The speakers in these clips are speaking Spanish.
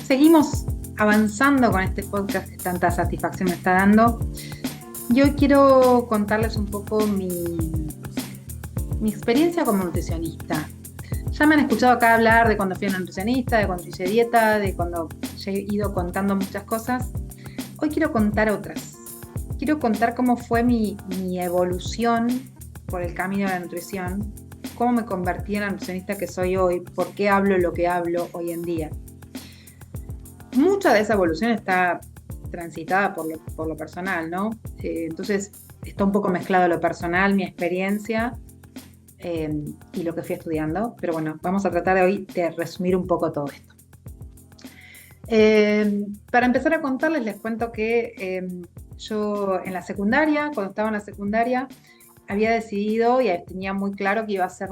Seguimos avanzando con este podcast que tanta satisfacción me está dando. Y hoy quiero contarles un poco mi experiencia como nutricionista. Ya me han escuchado acá hablar de cuando fui a una nutricionista, de cuando hice dieta, de cuando he ido contando muchas cosas. Hoy quiero contar otras. Quiero contar cómo fue mi evolución por el camino de la nutrición, cómo me convertí en la nutricionista que soy hoy, por qué hablo lo que hablo hoy en día. Mucha de esa evolución está transitada por lo personal, ¿no? Entonces está un poco mezclado lo personal, mi experiencia eh, y lo que fui estudiando. Pero bueno, vamos a tratar de hoy de resumir un poco todo esto. Para empezar a contarles, les cuento que yo en la secundaria, cuando estaba en la secundaria, había decidido y tenía muy claro que iba a ser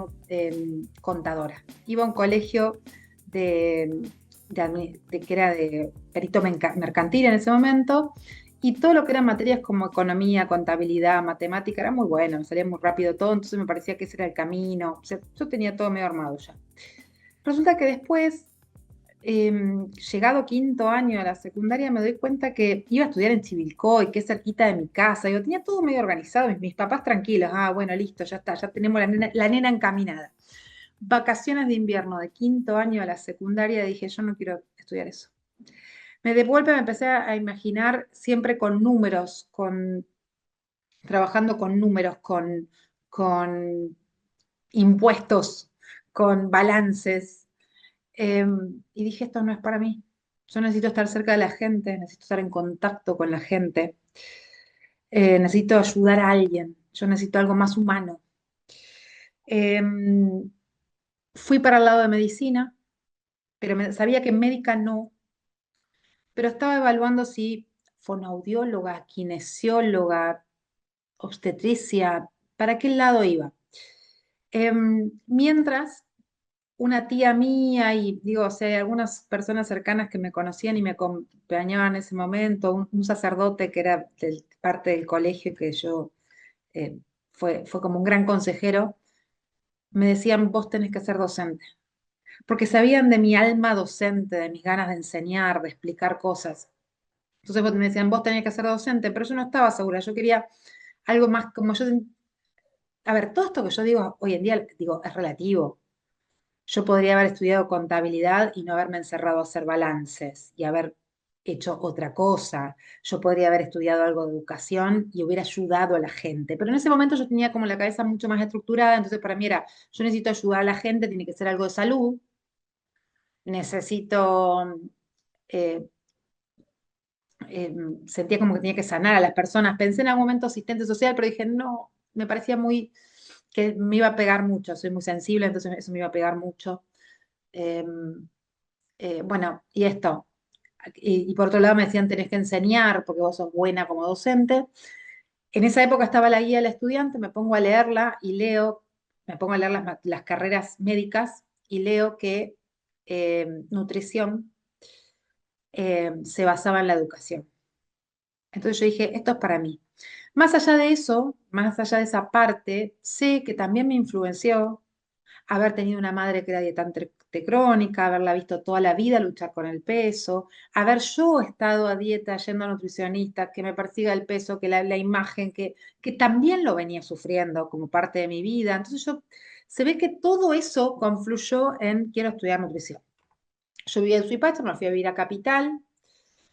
contadora. Iba a un colegio de, que era de perito mercantil en ese momento, y todo lo que eran materias como economía, contabilidad, matemática, era muy bueno, me salía muy rápido todo, entonces me parecía que ese era el camino. O sea, yo tenía todo medio armado ya. Resulta que después, eh, llegado quinto año de la secundaria, me doy cuenta que iba a estudiar en Chivilcoy, que es cerquita de mi casa. Yo tenía todo medio organizado, mis papás tranquilos. Ah, bueno, listo, ya está, ya tenemos la nena encaminada. Vacaciones de invierno de quinto año de la secundaria, dije, yo no quiero estudiar eso. De vuelta me empecé a imaginar siempre con números, trabajando con números, con impuestos, con balances. Y dije, esto no es para mí. Yo necesito estar cerca de la gente, necesito estar en contacto con la gente, necesito ayudar a alguien, yo necesito algo más humano. Em, Fui para el lado de medicina, pero sabía que médica no, pero estaba evaluando si fonoaudióloga, kinesióloga, obstetricia, ¿para qué lado iba? Mientras una tía mía y digo, o sea, hay algunas personas cercanas que me conocían y me acompañaban en ese momento, un sacerdote que era parte del colegio que yo fue como un gran consejero, me decían, vos tenés que ser docente, porque sabían de mi alma docente, de mis ganas de enseñar, de explicar cosas. Entonces me decían, vos tenés que ser docente, pero yo no estaba segura, yo quería algo más como yo. A ver, todo esto que yo digo hoy en día, digo, es relativo. Yo podría haber estudiado contabilidad y no haberme encerrado a hacer balances y haber hecho otra cosa. Yo podría haber estudiado algo de educación y hubiera ayudado a la gente. Pero en ese momento yo tenía como la cabeza mucho más estructurada, entonces para mí era, yo necesito ayudar a la gente, tiene que ser algo de salud, necesito, eh, sentía como que tenía que sanar a las personas. Pensé en algún momento asistente social, pero dije, no, me parecía muy, que me iba a pegar mucho, soy muy sensible, entonces eso me iba a pegar mucho. Eh, bueno, y esto. Y por otro lado me decían, tenés que enseñar porque vos sos buena como docente. En esa época estaba la guía del estudiante, me pongo a leerla y leo, me pongo a leer las carreras médicas y leo que nutrición se basaba en la educación. Entonces yo dije, esto es para mí. Más allá de eso, más allá de esa parte, sé que también me influenció haber tenido una madre que era dietante crónica, haberla visto toda la vida luchar con el peso, haber yo estado a dieta yendo a nutricionista, que me persiga el peso, que la imagen, que también lo venía sufriendo como parte de mi vida. Entonces se ve que todo eso confluyó en quiero estudiar nutrición. Yo vivía en Suipacha, me fui a vivir a Capital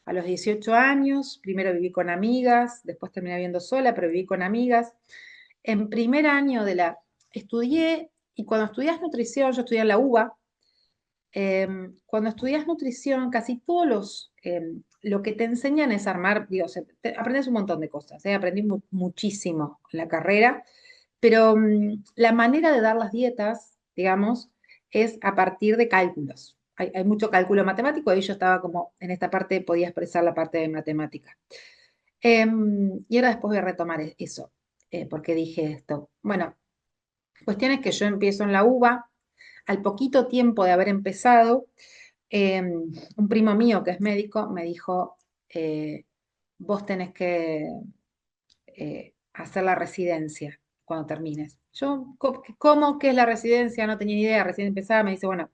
a los 18 años. Primero viví con amigas, después terminé viviendo sola, pero viví con amigas. En primer año estudié, y cuando estudias nutrición, yo estudié en la UBA. Cuando estudias nutrición, casi lo que te enseñan es armar, digo, aprendes un montón de cosas, aprendí muchísimo en la carrera, pero la manera de dar las dietas, digamos, es a partir de cálculos. Hay mucho cálculo matemático y yo estaba como en esta parte, podía expresar la parte de matemática. Y ahora después voy a retomar eso, porque dije esto. Bueno, cuestión es que yo empiezo en la UBA, al poquito tiempo de haber empezado, un primo mío que es médico me dijo, vos tenés que hacer la residencia cuando termines. Yo, ¿cómo que es la residencia? No tenía ni idea, recién empezaba, me dice, bueno,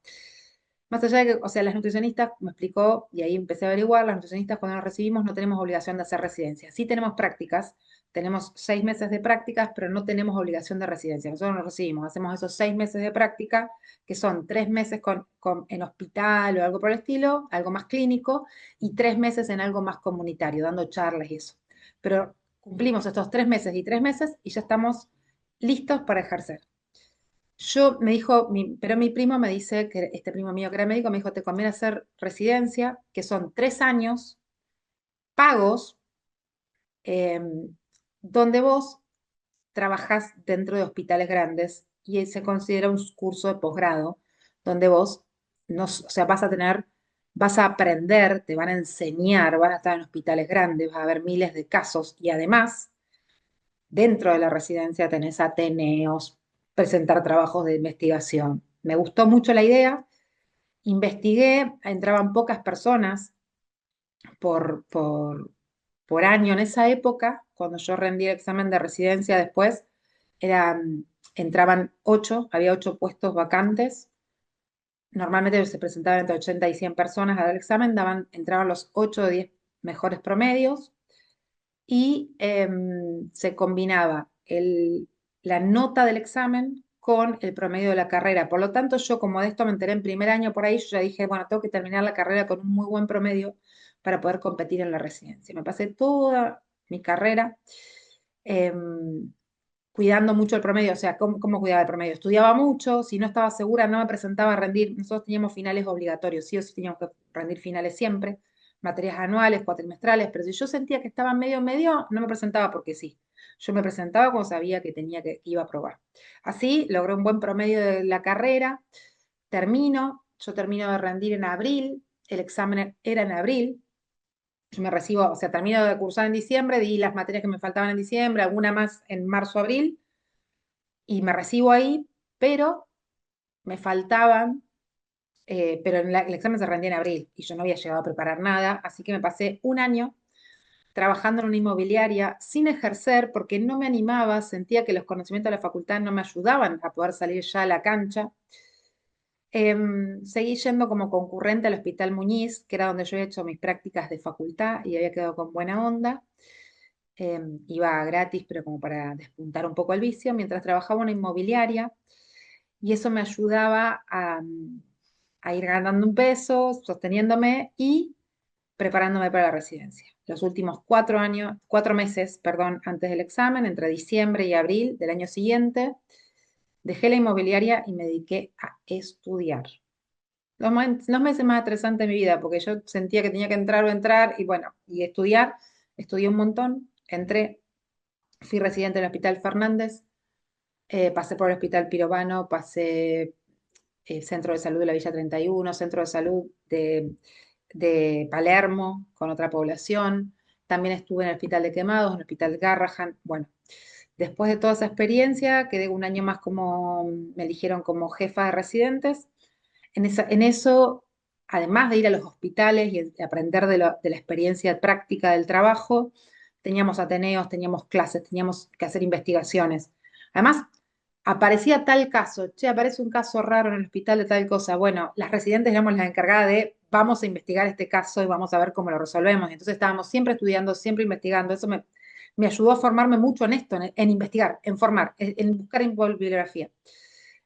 Más allá de que, o sea, las nutricionistas, me explicó, y ahí empecé a averiguar, las nutricionistas cuando nos recibimos no tenemos obligación de hacer residencia. Sí tenemos prácticas, tenemos 6 meses de prácticas, pero no tenemos obligación de residencia. Nosotros nos recibimos, hacemos esos 6 meses de práctica, que son 3 meses en hospital o algo por el estilo, algo más clínico, y 3 meses en algo más comunitario, dando charlas y eso. Pero cumplimos estos 3 meses y 3 meses y ya estamos listos para ejercer. Yo me dijo, pero mi primo me dice, que este primo mío que era médico, me dijo, te conviene hacer residencia, que son 3 años pagos, eh, donde vos trabajás dentro de hospitales grandes y se considera un curso de posgrado, donde vos, no, o sea, vas a aprender, te van a enseñar, vas a estar en hospitales grandes, vas a ver miles de casos y además, dentro de la residencia tenés ateneos, presentar trabajos de investigación. Me gustó mucho la idea. Investigué, entraban pocas personas por, por, por año en esa época. Cuando yo rendí el examen de residencia después, entraban 8, había 8 puestos vacantes. Normalmente se presentaban entre 80 y 100 personas a dar el examen, entraban los 8 o 10 mejores promedios y se combinaba la nota del examen con el promedio de la carrera. Por lo tanto, yo como de esto me enteré en primer año por ahí, yo ya dije, bueno, tengo que terminar la carrera con un muy buen promedio para poder competir en la residencia. Me pasé toda mi carrera cuidando mucho el promedio, o sea, ¿cómo cuidaba el promedio? Estudiaba mucho, si no estaba segura no me presentaba a rendir, nosotros teníamos finales obligatorios, sí o sí teníamos que rendir finales siempre, materias anuales, cuatrimestrales, pero si yo sentía que estaba medio, no me presentaba porque sí. Yo me presentaba cuando sabía que iba a probar. Así logré un buen promedio de la carrera, yo termino de rendir en abril, el examen era en abril, yo me recibo, o sea, termino de cursar en diciembre, di las materias que me faltaban en diciembre, alguna más en marzo, abril, y me recibo ahí, pero me faltaban, pero el examen se rendía en abril y yo no había llegado a preparar nada, así que me pasé un año trabajando en una inmobiliaria sin ejercer porque no me animaba, sentía que los conocimientos de la facultad no me ayudaban a poder salir ya a la cancha. Seguí yendo como concurrente al Hospital Muñiz, que era donde yo había hecho mis prácticas de facultad y había quedado con buena onda. Iba gratis, pero como para despuntar un poco el vicio, mientras trabajaba en una inmobiliaria y eso me ayudaba a ir ganando un peso, sosteniéndome y preparándome para la residencia. Los últimos 4 meses, perdón, antes del examen, entre diciembre y abril del año siguiente, dejé la inmobiliaria y me dediqué a estudiar. Los meses más estresantes de mi vida, porque yo sentía que tenía que entrar o entrar, y bueno, y estudiar, estudié un montón, entré, fui residente del Hospital Fernández, pasé por el Hospital Pirovano, pasé Centro de Salud de la Villa 31, Centro de Salud de Palermo, con otra población. También estuve en el Hospital de Quemados, en el Hospital Garrahan. Bueno, después de toda esa experiencia, quedé un año más me eligieron como jefa de residentes. En eso, además de ir a los hospitales y aprender de la experiencia práctica del trabajo, teníamos ateneos, teníamos clases, teníamos que hacer investigaciones. Además, aparecía tal caso, che, aparece un caso raro en el hospital de tal cosa. Bueno, las residentes éramos las encargadas de, vamos a investigar este caso y vamos a ver cómo lo resolvemos. Y entonces estábamos siempre estudiando, siempre investigando. Eso me ayudó a formarme mucho en esto, en investigar, en formar, en buscar bibliografía.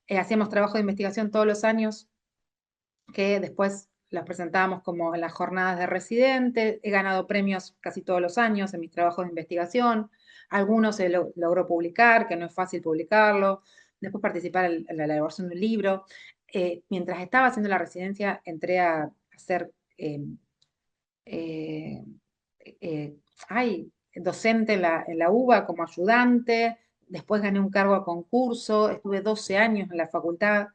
Hacíamos trabajo de investigación todos los años que después las presentábamos como en las jornadas de residente. He ganado premios casi todos los años en mis trabajos de investigación. Algunos se logró publicar, que no es fácil publicarlo. Después participar en la elaboración de un libro. Mientras estaba haciendo la residencia, entré a ser eh, eh, docente en la UBA como ayudante. Después gané un cargo a concurso. Estuve 12 años en la facultad.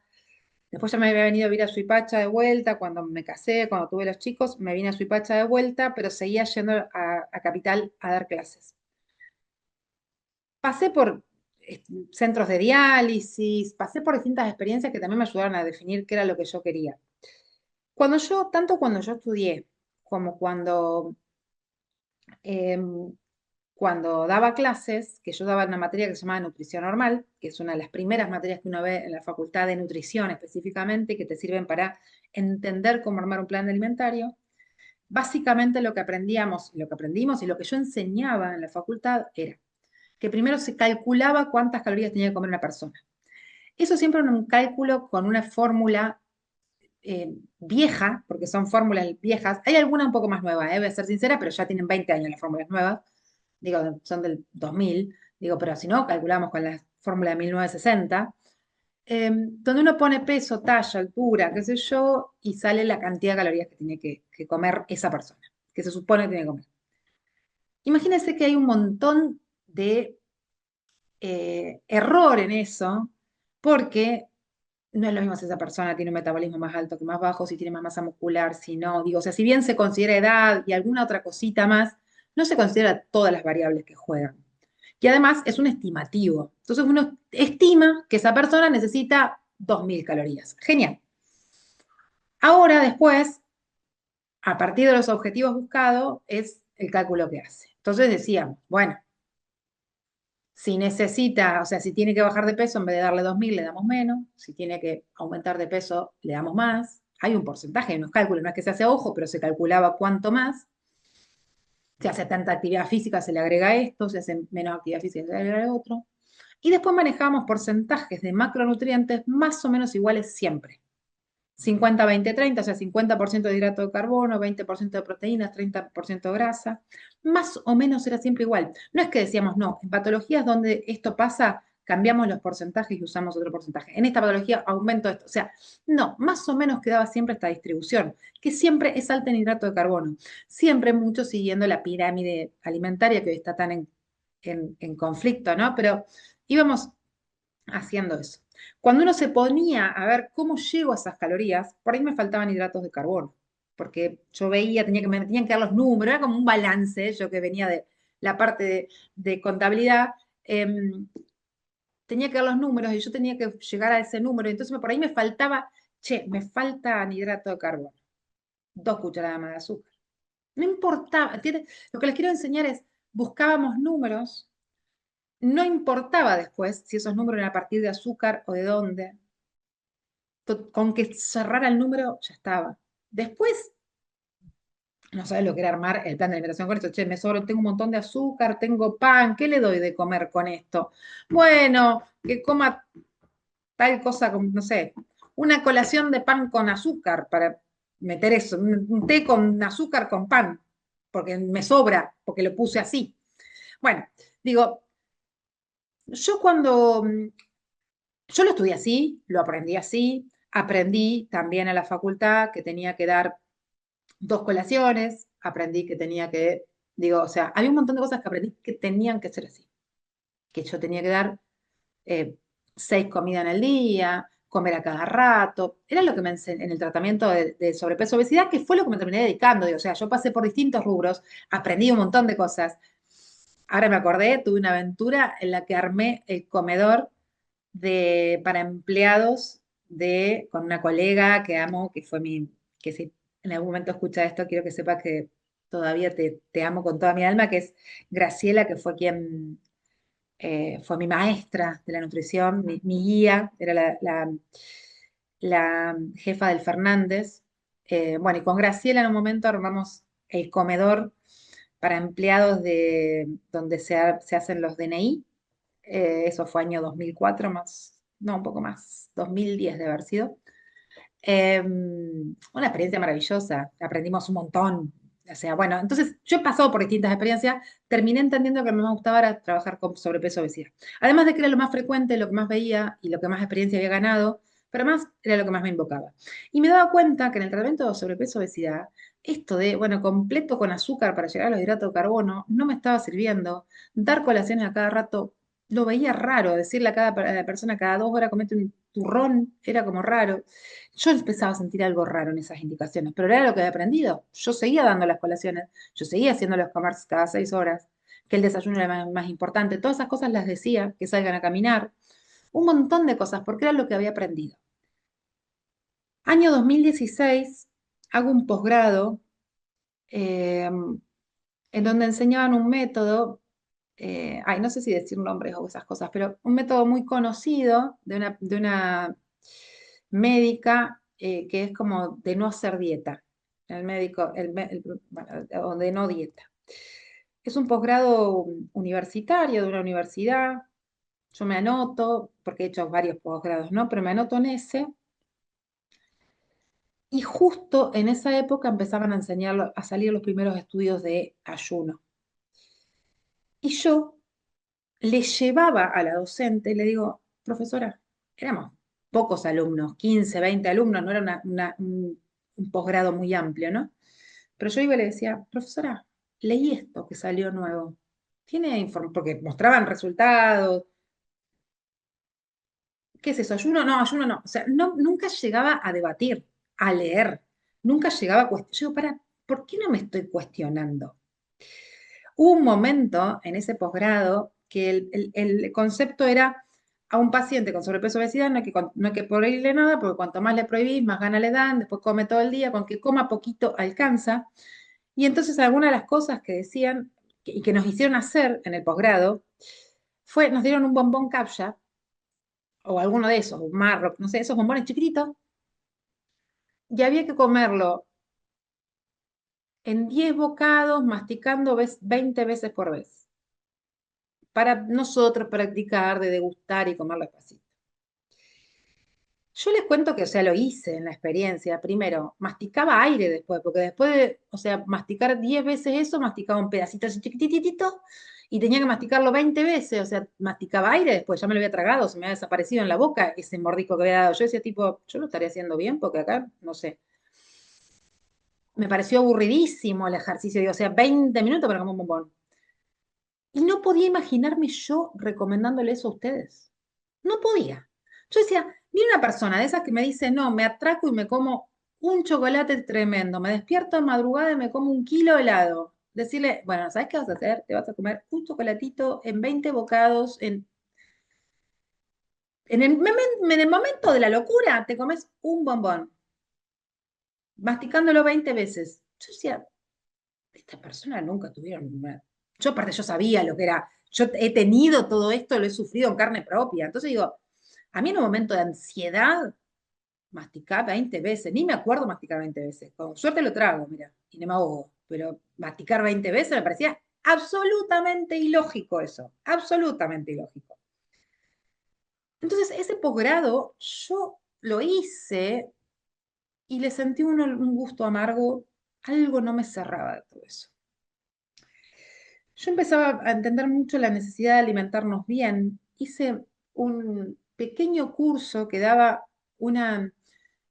Después ya me había venido a vivir a Suipacha de vuelta, cuando me casé, cuando tuve los chicos, me vine a Suipacha de vuelta, pero seguía yendo a Capital a dar clases. Pasé por centros de diálisis, pasé por distintas experiencias que también me ayudaron a definir qué era lo que yo quería. Tanto cuando yo estudié como cuando cuando daba clases, que yo daba una materia que se llamaba nutrición normal, que es una de las primeras materias que uno ve en la facultad de nutrición específicamente, que te sirven para entender cómo armar un plan alimentario. Básicamente lo que aprendíamos, lo que aprendimos y lo que yo enseñaba en la facultad era que primero se calculaba cuántas calorías tenía que comer una persona. Eso siempre en un cálculo con una fórmula vieja, porque son fórmulas viejas. Hay alguna un poco más nueva, voy a ser sincera, pero ya tienen 20 años las fórmulas nuevas. Digo, son del 2000. Digo, pero si no, calculamos con la fórmula de 1960, donde uno pone peso, talla, altura, qué sé yo, y sale la cantidad de calorías que tiene que comer esa persona, que se supone que tiene que comer. Imagínense que hay un montón de error en eso, porque no es lo mismo si esa persona tiene un metabolismo más alto que más bajo, si tiene más masa muscular, si no. Digo, o sea, si bien se considera edad y alguna otra cosita más, no se considera todas las variables que juegan. Y además es un estimativo. Entonces uno estima que esa persona necesita 2000 calorías. Genial. Ahora, después, a partir de los objetivos buscados, es el cálculo que hace. Entonces decíamos, bueno, si necesita, o sea, si tiene que bajar de peso, en vez de darle 2000, le damos menos. Si tiene que aumentar de peso, le damos más. Hay un porcentaje, hay unos cálculos, no es que se hace a ojo, pero se calculaba cuánto más. Si hace tanta actividad física, se le agrega esto, si hace menos actividad física, se le agrega otro. Y después manejamos porcentajes de macronutrientes más o menos iguales siempre. 50-20-30, o sea, 50% de hidrato de carbono, 20% de proteínas, 30% de grasa. Más o menos era siempre igual. No es que decíamos, no, en patologías donde esto pasa, cambiamos los porcentajes y usamos otro porcentaje. En esta patología aumento esto. O sea, no, más o menos quedaba siempre esta distribución, que siempre es alta en hidrato de carbono. Siempre mucho siguiendo la pirámide alimentaria que hoy está tan en conflicto, ¿no? Pero íbamos haciendo eso. Cuando uno se ponía a ver cómo llego a esas calorías, por ahí me faltaban hidratos de carbono, porque yo veía, me tenían que dar los números, era como un balance, yo que venía de la parte de contabilidad, tenía que dar los números y yo tenía que llegar a ese número, entonces por ahí me faltaba, che, me falta hidrato de carbono, 2 cucharadas más de azúcar. No importaba, ¿entiendes? Lo que les quiero enseñar es, buscábamos números. No importaba después si esos números eran a partir de azúcar o de dónde. Con que cerrara el número, ya estaba. Después, no sabes lo que era armar el plan de alimentación con esto. Che, me sobra, tengo un montón de azúcar, tengo pan, ¿qué le doy de comer con esto? Bueno, que coma tal cosa, como, no sé, una colación de pan con azúcar para meter eso, un té con azúcar con pan, porque me sobra, porque lo puse así. Bueno, digo, yo cuando yo lo estudié así, lo aprendí así, aprendí también a la facultad que tenía que dar 2 colaciones, aprendí que tenía que, digo, o sea, había un montón de cosas que aprendí que tenían que ser así, que yo tenía que dar 6 comidas en el día, comer a cada rato, era lo que me enseñó en el tratamiento de sobrepeso obesidad, que fue lo que me terminé dedicando, digo, o sea, yo pasé por distintos rubros, aprendí un montón de cosas. Ahora me acordé, tuve una aventura en la que armé el comedor para empleados con una colega que amo, que fue que si en algún momento escucha esto, quiero que sepas que todavía te amo con toda mi alma, que es Graciela, que fue quien fue mi maestra de la nutrición, mi guía, era la jefa del Fernández. Bueno, y con Graciela en un momento armamos el comedor para empleados donde se hacen los DNI. Eso fue año 2004 más, no, un poco más, 2010 de haber sido. Una experiencia maravillosa, aprendimos un montón. O sea, bueno, entonces yo he pasado por distintas experiencias, terminé entendiendo que lo que me gustaba era trabajar con sobrepeso y obesidad. Además de que era lo más frecuente, lo que más veía y lo que más experiencia había ganado, pero además era lo que más me invocaba. Y me daba cuenta que en el tratamiento de sobrepeso y obesidad, esto de, bueno, completo con azúcar para llegar a los hidratos de carbono, no me estaba sirviendo. Dar colaciones a cada rato lo veía raro, decirle a la persona cada 2 horas comete un turrón, era como raro. Yo empezaba a sentir algo raro en esas indicaciones, pero era lo que había aprendido. Yo seguía dando las colaciones, yo seguía haciendo los comer cada 6 horas, que el desayuno era más importante. Todas esas cosas las decía, que salgan a caminar, un montón de cosas, porque era lo que había aprendido. Año 2016, hago un posgrado en donde enseñaban un método. ay, no sé si decir nombres o esas cosas, pero un método muy conocido de una médica que es como de no hacer dieta. El médico, bueno, o de no dieta. Es un posgrado universitario de una universidad. Yo me anoto, porque he hecho varios posgrados, ¿no? Pero me anoto en ese. Y justo en esa época empezaban a enseñar, a salir los primeros estudios de ayuno. Y yo le llevaba a la docente, le digo, profesora, éramos pocos alumnos, 15, 20 alumnos, no era un posgrado muy amplio, ¿no? Pero yo iba y le decía, profesora, leí esto que salió nuevo. Tiene información, porque mostraban resultados. ¿Qué es eso? ¿Ayuno? No, ayuno no. O sea, no, nunca llegaba a debatir, a leer. Nunca llegaba a cuestionar. Yo, ¿por qué no me estoy cuestionando? Hubo un momento en ese posgrado que el concepto era a un paciente con sobrepeso o obesidad no hay que prohibirle nada, porque cuanto más le prohibís, más ganas le dan, después come todo el día, con que coma poquito alcanza. Y entonces algunas de las cosas que decían y que nos hicieron hacer en el posgrado nos dieron un bombón captcha o alguno de esos, un marro, no sé, esos bombones chiquititos, y había que comerlo en 10 bocados, masticando 20 veces por vez, para nosotros practicar de degustar y comerlo despacito. Yo les cuento que, o sea, lo hice en la experiencia. Primero, masticaba aire después, porque después de, o sea, masticar 10 veces eso, masticaba un pedacito así chiquititito y tenía que masticarlo 20 veces. O sea, masticaba aire después, ya me lo había tragado, se me había desaparecido en la boca ese mordisco que había dado. Yo decía, tipo, yo lo estaría haciendo bien, porque acá, no sé. Me pareció aburridísimo el ejercicio, digo, o sea, 20 minutos para comer un bombón. Y no podía imaginarme yo recomendándole eso a ustedes. No podía. Yo decía, mira una persona de esas que me dice, no, me atraco y me como un chocolate tremendo, me despierto de madrugada y me como un kilo de helado. Decirle, bueno, ¿sabes qué vas a hacer? Te vas a comer un chocolatito en 20 bocados, en el momento de la locura te comes un bombón, masticándolo 20 veces. Yo decía, esta persona nunca tuvieron una... Yo aparte yo sabía lo que era, yo he tenido todo esto, lo he sufrido en carne propia. Entonces digo, a mí en un momento de ansiedad, masticar 20 veces, ni me acuerdo masticar 20 veces, con suerte lo trago, mira, y no me ahogo, pero masticar 20 veces me parecía absolutamente ilógico eso, absolutamente ilógico. Entonces ese posgrado yo lo hice y le sentí un gusto amargo, algo no me cerraba de todo eso. Yo empezaba a entender mucho la necesidad de alimentarnos bien. Hice un pequeño curso que daba una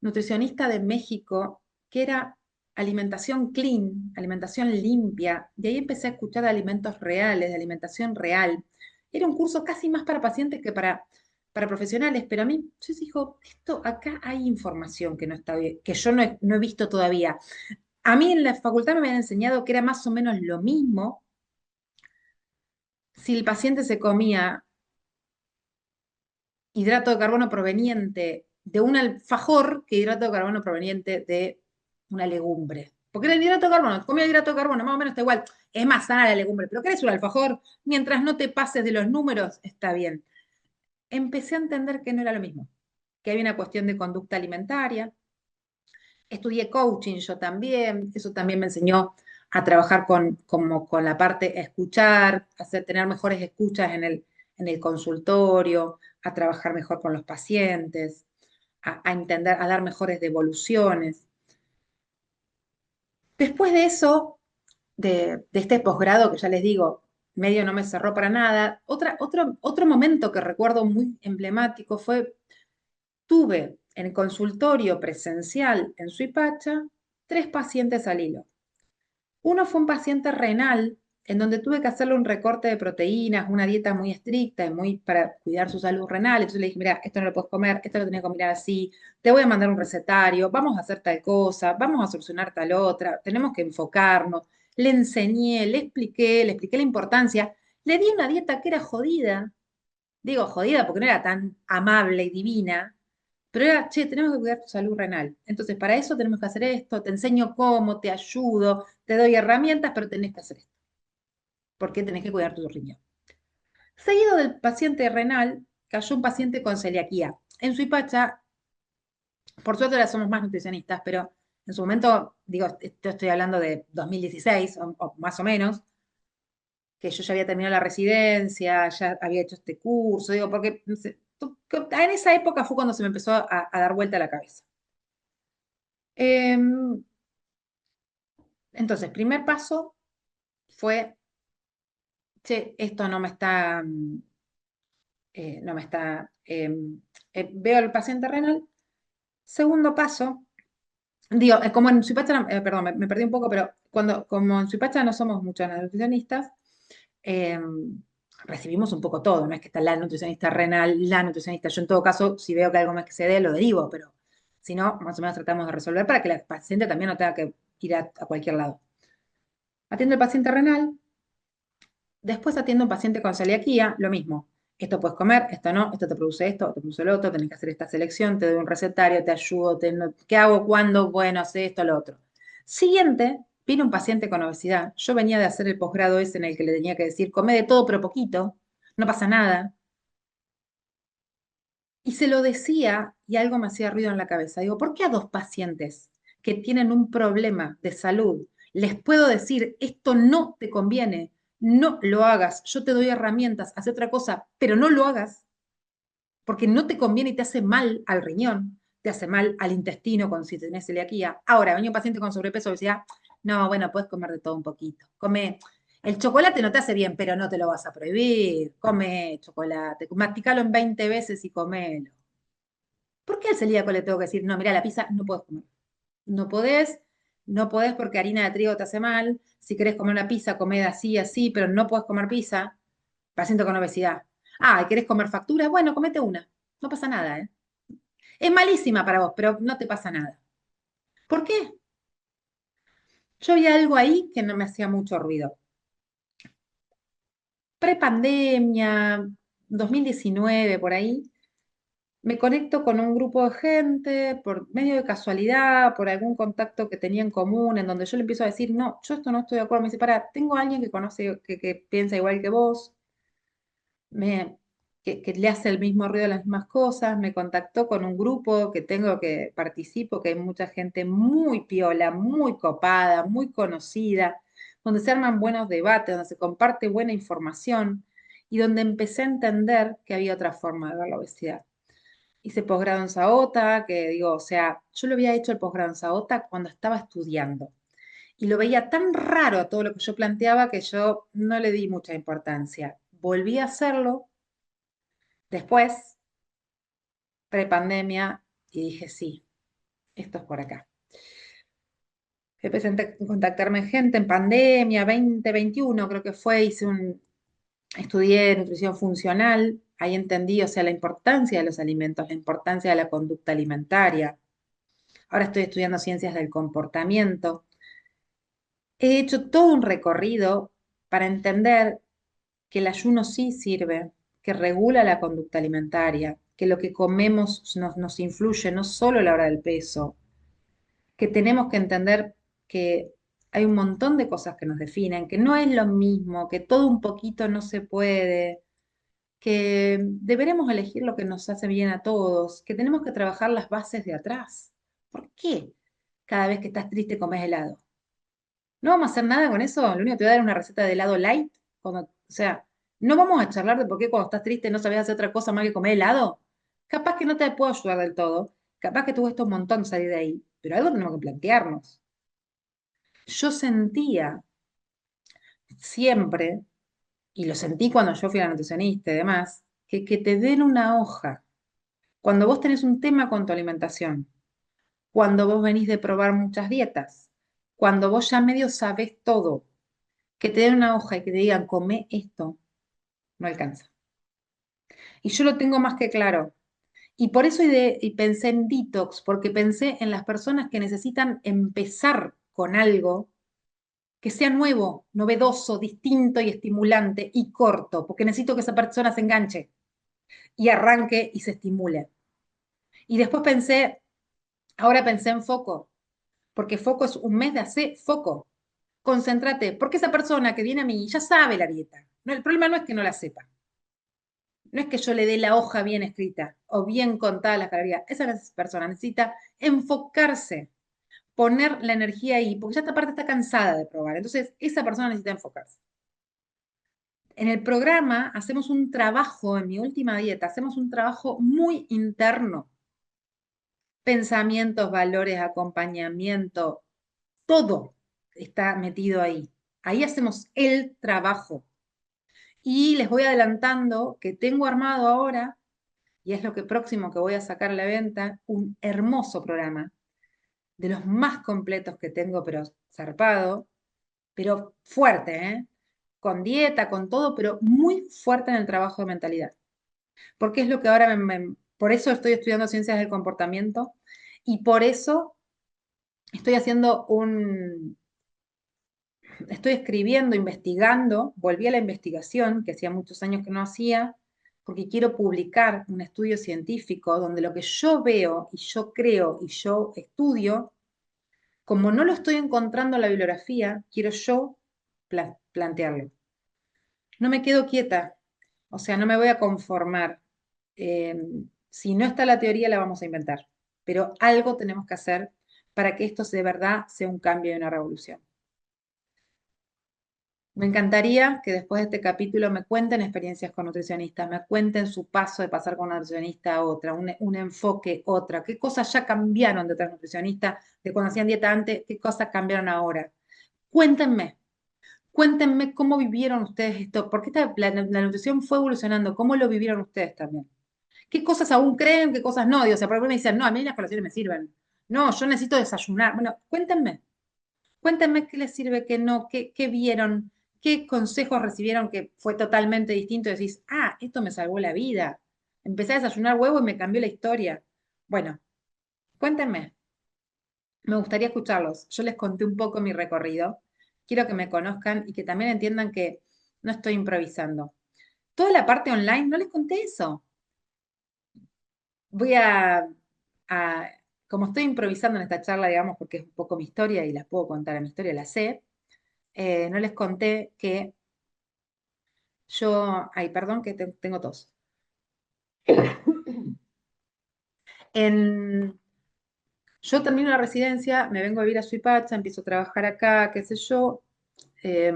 nutricionista de México, que era alimentación clean, alimentación limpia. De ahí empecé a escuchar de alimentos reales, de alimentación real. Era un curso casi más para pacientes que para profesionales, pero a mí, yo digo, esto acá hay información que no está bien, que yo no he visto todavía. A mí en la facultad me habían enseñado que era más o menos lo mismo si el paciente se comía hidrato de carbono proveniente de un alfajor que hidrato de carbono proveniente de una legumbre. Porque el hidrato de carbono, comía hidrato de carbono, más o menos está igual. Es más sana la legumbre, pero ¿querés un alfajor? Mientras no te pases de los números, está bien. Empecé a entender que no era lo mismo, que había una cuestión de conducta alimentaria. Estudié coaching yo también, eso también me enseñó a trabajar como con la parte escuchar, tener mejores escuchas en el consultorio, a trabajar mejor con los pacientes, a entender, a dar mejores devoluciones. Después de eso, de este posgrado que ya les digo, medio no me cerró para nada, otro momento que recuerdo muy emblemático fue, tuve en el consultorio presencial en Suipacha 3 pacientes al hilo. Uno fue un paciente renal, en donde tuve que hacerle un recorte de proteínas, una dieta muy estricta y muy para cuidar su salud renal. Entonces le dije, mira, esto no lo puedes comer, esto lo tenés que comer así, te voy a mandar un recetario, vamos a hacer tal cosa, vamos a solucionar tal otra, tenemos que enfocarnos. Le enseñé, le expliqué la importancia, le di una dieta que era jodida, digo jodida porque no era tan amable y divina, pero era, che, tenemos que cuidar tu salud renal. Entonces, para eso tenemos que hacer esto, te enseño cómo, te ayudo, te doy herramientas, pero tenés que hacer esto. ¿Por qué tenés que cuidar tu riñón? Seguido del paciente renal, cayó un paciente con celiaquía. En Suipacha, por suerte ahora somos más nutricionistas, pero en su momento, digo, esto estoy hablando de 2016 o más o menos, que yo ya había terminado la residencia, ya había hecho este curso, digo, porque no sé, en esa época fue cuando se me empezó a dar vuelta la cabeza. Em, entonces, primer paso fue, che, esto no me está, no me está, veo al paciente renal. Segundo paso, digo, como en Suipacha, perdón, me perdí un poco, pero como en Suipacha no somos muchos nutricionistas, eh, recibimos un poco todo, no es que está la nutricionista renal, la nutricionista, yo en todo caso, si veo que algo me excede, lo derivo, pero si no, más o menos tratamos de resolver para que la paciente también no tenga que ir a cualquier lado. Atiendo al paciente renal, después atiendo a un paciente con celiaquía, lo mismo. Esto puedes comer, esto no, esto te produce esto, te produce lo otro, tenés que hacer esta selección, te doy un recetario, te ayudo, ¿qué hago? ¿Cuándo? Bueno, hace esto, lo otro. Siguiente, vino un paciente con obesidad. Yo venía de hacer el posgrado ese en el que le tenía que decir, come de todo pero poquito, no pasa nada. Y se lo decía y algo me hacía ruido en la cabeza. Digo, ¿por qué a dos pacientes que tienen un problema de salud les puedo decir, esto no te conviene, no lo hagas, yo te doy herramientas, haz otra cosa, pero no lo hagas porque no te conviene y te hace mal al riñón, te hace mal al intestino cuando si tenés celiaquía? Ahora, venía un paciente con sobrepeso y decía, no, bueno, puedes comer de todo un poquito. Come, el chocolate no te hace bien, pero no te lo vas a prohibir. Come chocolate, masticalo en 20 veces y comelo. ¿Por qué al celíaco le tengo que decir, no, mira, la pizza no puedes comer? No podés, no podés porque harina de trigo te hace mal. Si querés comer una pizza, comed así, así, pero no podés comer pizza. Paciente con obesidad. Ah, ¿y querés comer factura? Bueno, comete una. No pasa nada, ¿eh? Es malísima para vos, pero no te pasa nada. ¿Por qué? Yo había algo ahí que no me hacía mucho ruido. Prepandemia, 2019, por ahí, me conecto con un grupo de gente por medio de casualidad, por algún contacto que tenía en común, en donde yo le empiezo a decir, no, yo esto no estoy de acuerdo. Me dice, para, tengo a alguien que conoce, que piensa igual que vos, me, que le hace el mismo ruido, las mismas cosas. Me contactó con un grupo que tengo que participo, que hay mucha gente muy piola, muy copada, muy conocida, donde se arman buenos debates, donde se comparte buena información y donde empecé a entender que había otra forma de ver la obesidad. Hice posgrado en Saota, que digo, o sea, yo lo había hecho el posgrado en Saota cuando estaba estudiando y lo veía tan raro a todo lo que yo planteaba que yo no le di mucha importancia. Volví a hacerlo después, prepandemia, y dije, sí, esto es por acá. Empecé a contactarme gente en pandemia, 2021 creo que fue, estudié nutrición funcional, ahí entendí, o sea, la importancia de los alimentos, la importancia de la conducta alimentaria. Ahora estoy estudiando ciencias del comportamiento. He hecho todo un recorrido para entender que el ayuno sí sirve, que regula la conducta alimentaria, que lo que comemos nos influye no solo a la hora del peso, que tenemos que entender que hay un montón de cosas que nos definen, que no es lo mismo, que todo un poquito no se puede, que deberemos elegir lo que nos hace bien a todos, que tenemos que trabajar las bases de atrás. ¿Por qué cada vez que estás triste comes helado? No vamos a hacer nada con eso. Lo único que te voy a dar es una receta de helado light. O sea, no vamos a charlar de por qué cuando estás triste no sabes hacer otra cosa más que comer helado. Capaz que no te puedo ayudar del todo. Capaz que te cuesta un montón salir de ahí. Pero algo tenemos que plantearnos. Yo sentía siempre, y lo sentí cuando yo fui a la nutricionista y demás, que te den una hoja. Cuando vos tenés un tema con tu alimentación, cuando vos venís de probar muchas dietas, cuando vos ya medio sabés todo, que te den una hoja y que te digan, come esto, no alcanza. Y yo lo tengo más que claro. Y por eso y pensé en detox, porque pensé en las personas que necesitan empezar con algo que sea nuevo, novedoso, distinto y estimulante y corto, porque necesito que esa persona se enganche y arranque y se estimule. Y después pensé, ahora pensé en foco, porque foco es un mes de hacer foco. Concéntrate, porque esa persona que viene a mí ya sabe la dieta. No, el problema no es que no la sepa. No es que yo le dé la hoja bien escrita o bien contada las calorías. Esa persona necesita enfocarse, poner la energía ahí, porque ya esta parte está cansada de probar. Entonces, esa persona necesita enfocarse. En el programa hacemos un trabajo, en mi última dieta, hacemos un trabajo muy interno. Pensamientos, valores, acompañamiento, todo está metido ahí. Ahí hacemos el trabajo. Y les voy adelantando que tengo armado ahora, y es lo que próximo que voy a sacar a la venta, un hermoso programa, de los más completos que tengo, pero zarpado, pero fuerte, ¿eh? Con dieta, con todo, pero muy fuerte en el trabajo de mentalidad. Porque es lo que ahora por eso estoy estudiando ciencias del comportamiento y por eso estoy haciendo estoy escribiendo, investigando, volví a la investigación, que hacía muchos años que no hacía, porque quiero publicar un estudio científico donde lo que yo veo y yo creo y yo estudio, como no lo estoy encontrando en la bibliografía, quiero yo plantearlo. No me quedo quieta, o sea, no me voy a conformar. Eh, si no está la teoría, la vamos a inventar, pero algo tenemos que hacer para que esto de verdad sea un cambio y una revolución. Me encantaría que después de este capítulo me cuenten experiencias con nutricionistas, me cuenten su paso de pasar con una nutricionista a otra, un enfoque, otra, qué cosas ya cambiaron de otras nutricionistas, de cuando hacían dieta antes, qué cosas cambiaron ahora. Cuéntenme, cuéntenme cómo vivieron ustedes esto, porque la nutrición fue evolucionando, cómo lo vivieron ustedes también. ¿Qué cosas aún creen, qué cosas no? Digo, o sea, por ejemplo me dicen, no, a mí las colaciones me sirven. No, yo necesito desayunar. Bueno, cuéntenme. Cuéntenme qué les sirve, qué no, qué vieron, qué consejos recibieron que fue totalmente distinto. Y decís, ah, esto me salvó la vida. Empecé a desayunar huevo y me cambió la historia. Bueno, cuéntenme. Me gustaría escucharlos. Yo les conté un poco mi recorrido. Quiero que me conozcan y que también entiendan que no estoy improvisando. Toda la parte online, no les conté eso. Voy a, como estoy improvisando en esta charla, digamos, porque es un poco mi historia y las puedo contar a mi historia, la sé, no les conté que yo, ay, perdón que tengo tos. En, yo termino la residencia, me vengo a vivir a Suipacha, empiezo a trabajar acá, qué sé yo. eh,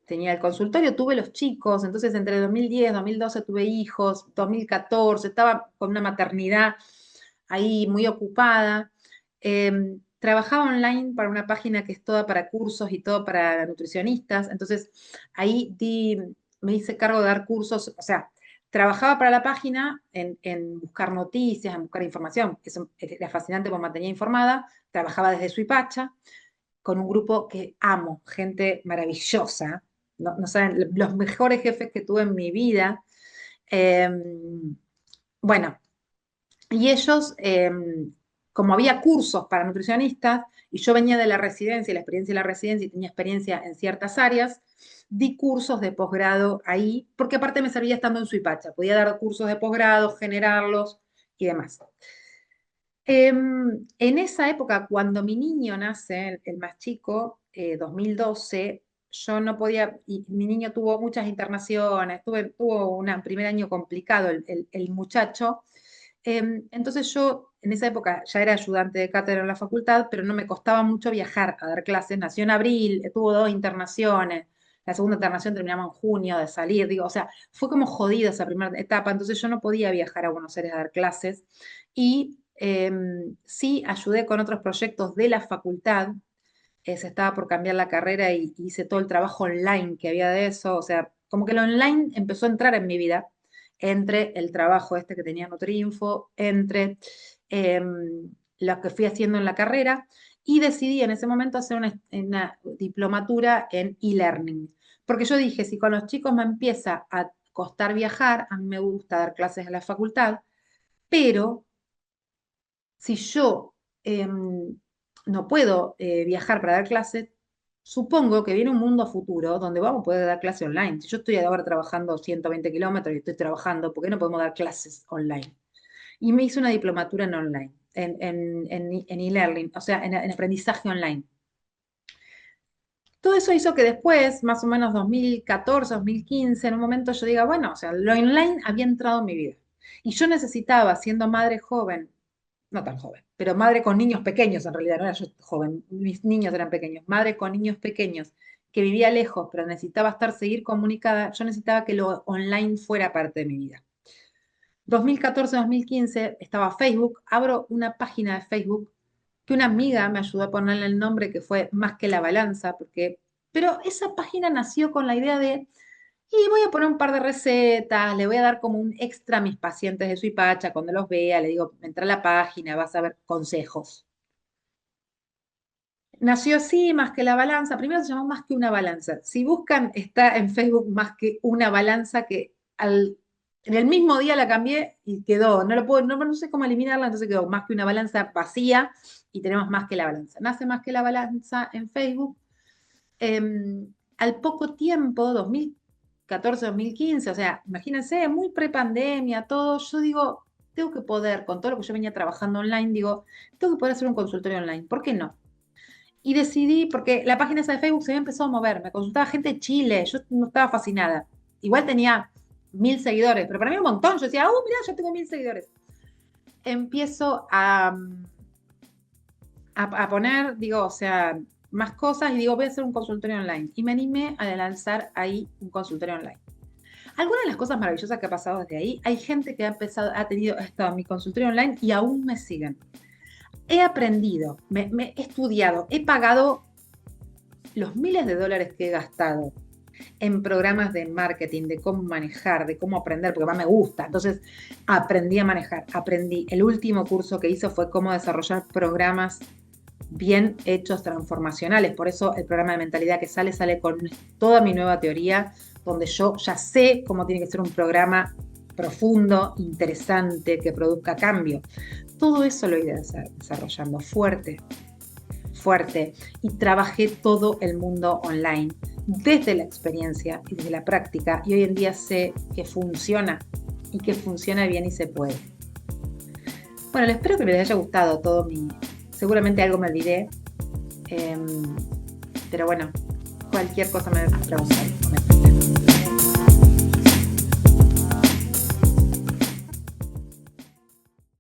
Tenía el consultorio, tuve los chicos, entonces entre 2010, 2012 tuve hijos, 2014 estaba con una maternidad ahí muy ocupada. Trabajaba online para una página que es toda para cursos y todo para nutricionistas, entonces ahí me hice cargo de dar cursos, o sea, trabajaba para la página en buscar noticias, en buscar información, eso era fascinante porque me mantenía informada, trabajaba desde Suipacha con un grupo que amo, gente maravillosa, no, no saben, los mejores jefes que tuve en mi vida. Eh, bueno, y ellos, como había cursos para nutricionistas, y yo venía de la residencia, la experiencia de la residencia, y tenía experiencia en ciertas áreas, di cursos de posgrado ahí, porque aparte me servía estando en Suipacha, podía dar cursos de posgrado, generarlos y demás. En esa época, cuando mi niño nace, el más chico, 2012, yo no podía, y mi niño tuvo muchas internaciones, tuvo un primer año complicado el muchacho. Entonces yo en esa época ya era ayudante de cátedra en la facultad, pero no me costaba mucho viajar a dar clases. Nació en abril, tuvo 2 internaciones. La segunda internación terminaba en junio de salir, digo, o sea, fue como jodida esa primera etapa, entonces yo no podía viajar a Buenos Aires a dar clases y sí ayudé con otros proyectos de la facultad. Se estaba por cambiar la carrera y hice todo el trabajo online que había de eso, o sea, como que lo online empezó a entrar en mi vida, entre el trabajo este que tenía en Nutrinfo, entre eh, lo que fui haciendo en la carrera, y decidí en ese momento hacer una diplomatura en e-learning, porque yo dije, si con los chicos me empieza a costar viajar, a mí me gusta dar clases en la facultad, pero si yo no puedo viajar para dar clases, supongo que viene un mundo futuro donde vamos a poder dar clases online. Si yo estoy ahora trabajando 120 kilómetros y estoy trabajando, ¿por qué no podemos dar clases online? Y me hice una diplomatura en online, en e-learning, o sea, en aprendizaje online. Todo eso hizo que después, más o menos 2014, 2015, en un momento yo diga, bueno, o sea, lo online había entrado en mi vida. Y yo necesitaba, siendo madre joven, no tan joven, pero madre con niños pequeños, en realidad no era yo joven, mis niños eran pequeños, madre con niños pequeños, que vivía lejos, pero necesitaba seguir comunicada, yo necesitaba que lo online fuera parte de mi vida. 2014-2015 estaba Facebook, abro una página de Facebook que una amiga me ayudó a ponerle el nombre que fue Más que la Balanza, pero esa página nació con la idea de, y voy a poner un par de recetas, le voy a dar como un extra a mis pacientes de Suipacha, cuando los vea, le digo, entra a la página, vas a ver consejos. Nació así, Más que la Balanza, primero se llamó Más que una Balanza. Si buscan, está en Facebook Más que una Balanza, en el mismo día la cambié y quedó, no sé cómo eliminarla, entonces quedó Más que una Balanza vacía y tenemos Más que la Balanza. Nace Más que la Balanza en Facebook. Al poco tiempo, 2014-2015, o sea, imagínense, muy prepandemia, todo, yo digo, tengo que poder, con todo lo que yo venía trabajando online, digo, tengo que poder hacer un consultorio online, ¿por qué no? Y decidí, porque la página esa de Facebook se había empezado a mover, me consultaba gente de Chile, yo no estaba fascinada. Igual tenía 1000 seguidores, pero para mí era un montón. Yo decía, mira, yo tengo 1000 seguidores. Empiezo a poner, digo, o sea, más cosas y digo, voy a hacer un consultorio online. Y me animé a lanzar ahí un consultorio online. Algunas de las cosas maravillosas que ha pasado desde ahí, hay gente que ha estado en mi consultorio online y aún me siguen. He aprendido, me he estudiado, he pagado los miles de dólares que he gastado en programas de marketing, de cómo manejar, de cómo aprender, porque más me gusta. Entonces, aprendí a manejar, el último curso que hice fue cómo desarrollar programas bien hechos, transformacionales. Por eso el programa de mentalidad que sale con toda mi nueva teoría, donde yo ya sé cómo tiene que ser un programa profundo, interesante, que produzca cambio. Todo eso lo iré desarrollando fuerte, y trabajé todo el mundo online desde la experiencia y desde la práctica, y hoy en día sé que funciona y que funciona bien y se puede. Bueno, espero que les haya gustado seguramente algo me olvidé, pero bueno, cualquier cosa me preguntan.